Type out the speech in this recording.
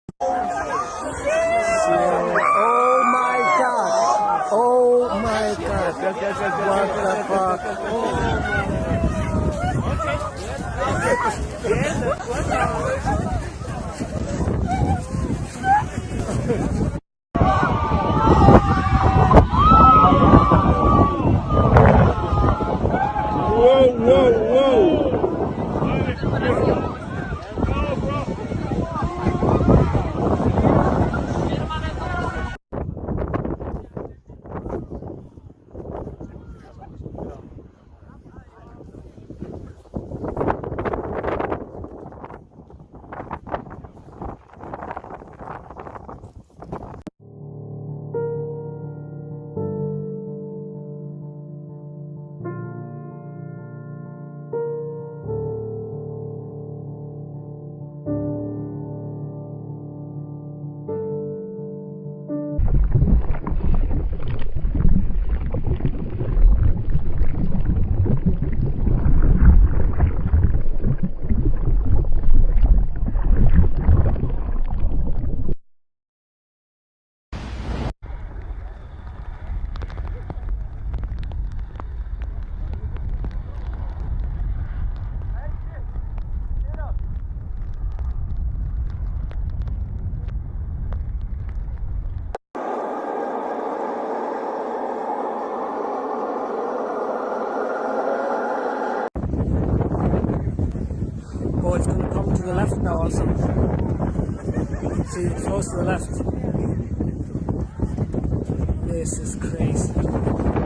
Oh my god! Oh my god! What the fuck? Whoa, whoa, whoa! Oh, it's going to come to the left now also. See, it's close to the left. This is crazy.